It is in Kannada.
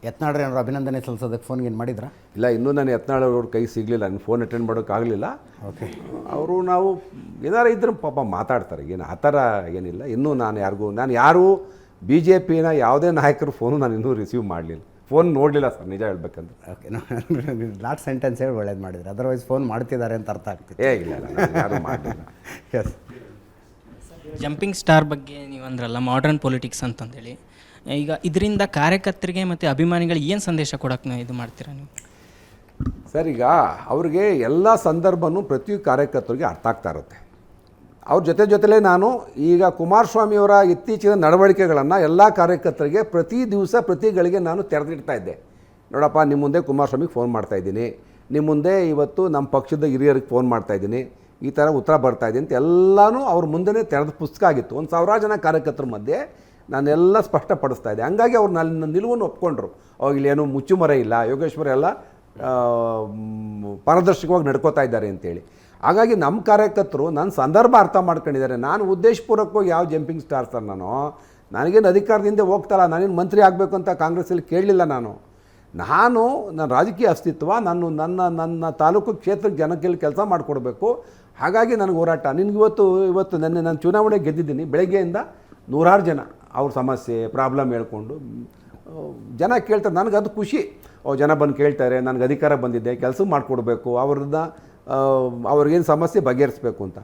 ಯತ್ನಾಳ್ರೆ ಏನಾದ್ರು ಅಭಿನಂದನೆ ಸಲ್ಲಿಸೋದಕ್ಕೆ ಫೋನ್ಗೇನು ಮಾಡಿದ್ರಾ? ಇಲ್ಲ, ಇನ್ನೂ ನಾನು ಯತ್ನಾಳ್ ಅವ್ರ ಕೈ ಸಿಗಲಿಲ್ಲ, ನಾನು ಫೋನ್ ಅಟೆಂಡ್ ಮಾಡೋಕ್ಕಾಗಲಿಲ್ಲ. ಓಕೆ. ಅವರು ನಾವು ಏನಾರು ಇದ್ರೆ ಪಾಪ ಮಾತಾಡ್ತಾರೆ, ಏನು ಆ ಥರ ಏನಿಲ್ಲ. ಇನ್ನೂ ನಾನು ಯಾರೂ ಬಿ ಜೆ ಪಿನ ಯಾವುದೇ ನಾಯಕರು ಫೋನು ನಾನು ಇನ್ನೂ ರಿಸೀವ್ ಮಾಡಲಿಲ್ಲ, ಫೋನ್ ನೋಡಲಿಲ್ಲ ಸರ್, ನಿಜ ಹೇಳ್ಬೇಕಂದ್ರೆ. ಓಕೆ. ಲಾಸ್ಟ್ ಸೆಂಟೆನ್ಸ್ ಹೇಳಿ ಒಳ್ಳೇದು ಮಾಡಿದ್ರು, ಅದರ್ವೈಸ್ ಫೋನ್ ಮಾಡ್ತಿದ್ದಾರೆ ಅಂತ ಅರ್ಥ ಆಗ್ತಿತ್ತು. ಇಲ್ಲ ನಾನು ಯಾರೂ ಮಾಡಲಿಲ್ಲ. ಎಸ್. ಜಂಪಿಂಗ್ ಸ್ಟಾರ್ ಬಗ್ಗೆ ನೀವು ಅಂದ್ರಲ್ಲ, ಮಾಡರ್ನ್ ಪೊಲಿಟಿಕ್ಸ್ ಅಂತಂದೇಳಿ, ಈಗ ಇದರಿಂದ ಕಾರ್ಯಕರ್ತರಿಗೆ ಮತ್ತು ಅಭಿಮಾನಿಗಳಿಗೆ ಏನು ಸಂದೇಶ ಕೊಡೋಕ್ಕೆ ಇದು ಮಾಡ್ತೀರಾ ನೀವು? ಸರ್, ಈಗ ಅವ್ರಿಗೆ ಎಲ್ಲ ಸಂದರ್ಭನೂ ಪ್ರತಿ ಕಾರ್ಯಕರ್ತರಿಗೆ ಅರ್ಥ ಆಗ್ತಾ ಇರುತ್ತೆ. ಅವ್ರ ಜೊತೆಲೇ ನಾನು ಈಗ ಕುಮಾರಸ್ವಾಮಿಯವರ ಇತ್ತೀಚಿನ ನಡವಳಿಕೆಗಳನ್ನು ಎಲ್ಲ ಕಾರ್ಯಕರ್ತರಿಗೆ ಪ್ರತಿ ದಿವಸ ಪ್ರತಿ ಗಳಿಗೆ ನಾನು ತೆರೆದಿಡ್ತಾ ಇದ್ದೆ. ನೋಡಪ್ಪ, ನಿಮ್ಮ ಮುಂದೆ ಕುಮಾರಸ್ವಾಮಿಗೆ ಫೋನ್ ಮಾಡ್ತಾಯಿದ್ದೀನಿ, ನಿಮ್ಮ ಮುಂದೆ ಇವತ್ತು ನಮ್ಮ ಪಕ್ಷದ ಹಿರಿಯರಿಗೆ ಫೋನ್ ಮಾಡ್ತಾಯಿದ್ದೀನಿ, ಈ ಥರ ಉತ್ತರ ಬರ್ತಾಯಿದ್ದೀನಿ ಅಂತ ಎಲ್ಲನೂ ಅವ್ರ ಮುಂದೆ ತೆರೆದ ಪುಸ್ತಕ ಆಗಿತ್ತು. 1,000 ಜನ ಕಾರ್ಯಕರ್ತರ ಮಧ್ಯೆ ನಾನೆಲ್ಲ ಸ್ಪಷ್ಟಪಡಿಸ್ತಾ ಇದ್ದೆ. ಹಂಗಾಗಿ ಅವ್ರು ನನ್ನ ನಿಲುವನ್ನು ಒಪ್ಕೊಂಡ್ರು. ಅವಾಗ ಇಲ್ಲೇನು ಮುಚ್ಚುಮರೆ ಇಲ್ಲ, ಯೋಗೇಶ್ವರ ಎಲ್ಲ ಪಾರದರ್ಶಕವಾಗಿ ನಡ್ಕೋತಾ ಇದ್ದಾರೆ ಅಂತೇಳಿ. ಹಾಗಾಗಿ ನಮ್ಮ ಕಾರ್ಯಕರ್ತರು ನನ್ನ ಸಂದರ್ಭ ಅರ್ಥ ಮಾಡ್ಕೊಂಡಿದ್ದಾರೆ. ನಾನು ಉದ್ದೇಶಪೂರ್ವಕವಾಗಿ ಯಾವ ಜಂಪಿಂಗ್ ಸ್ಟಾರ್ ಸರ್, ನನಗೇನು ಅಧಿಕಾರದಿಂದ ಹೋಗ್ತಲ್ಲ, ನಾನೇನು ಮಂತ್ರಿ ಆಗಬೇಕು ಅಂತ ಕಾಂಗ್ರೆಸ್ಸಲ್ಲಿ ಕೇಳಲಿಲ್ಲ. ನನ್ನ ರಾಜಕೀಯ ಅಸ್ತಿತ್ವ, ನನ್ನ ತಾಲೂಕು ಕ್ಷೇತ್ರಕ್ಕೆ ಜನಕ್ಕೆ ಕೆಲಸ ಮಾಡಿಕೊಡ್ಬೇಕು. ಹಾಗಾಗಿ ನನಗೆ ಹೋರಾಟ. ಇವತ್ತು ನಾನು ಚುನಾವಣೆ ಗೆದ್ದಿದ್ದೀನಿ. ಬೆಳಗ್ಗೆಯಿಂದ 100 ಜನ ಅವ್ರ ಸಮಸ್ಯೆ ಪ್ರಾಬ್ಲಮ್ ಹೇಳ್ಕೊಂಡು ಜನ ಕೇಳ್ತಾರೆ. ನನಗದು ಖುಷಿ. ಜನ ಬಂದು ಕೇಳ್ತಾರೆ, ನನಗೆ ಅಧಿಕಾರ ಬಂದಿದೆ, ಕೆಲಸ ಮಾಡಿಕೊಡ್ಬೇಕು, ಅವ್ರಿಗೇನು ಸಮಸ್ಯೆ ಬಗೆಹರಿಸ್ಬೇಕು ಅಂತ.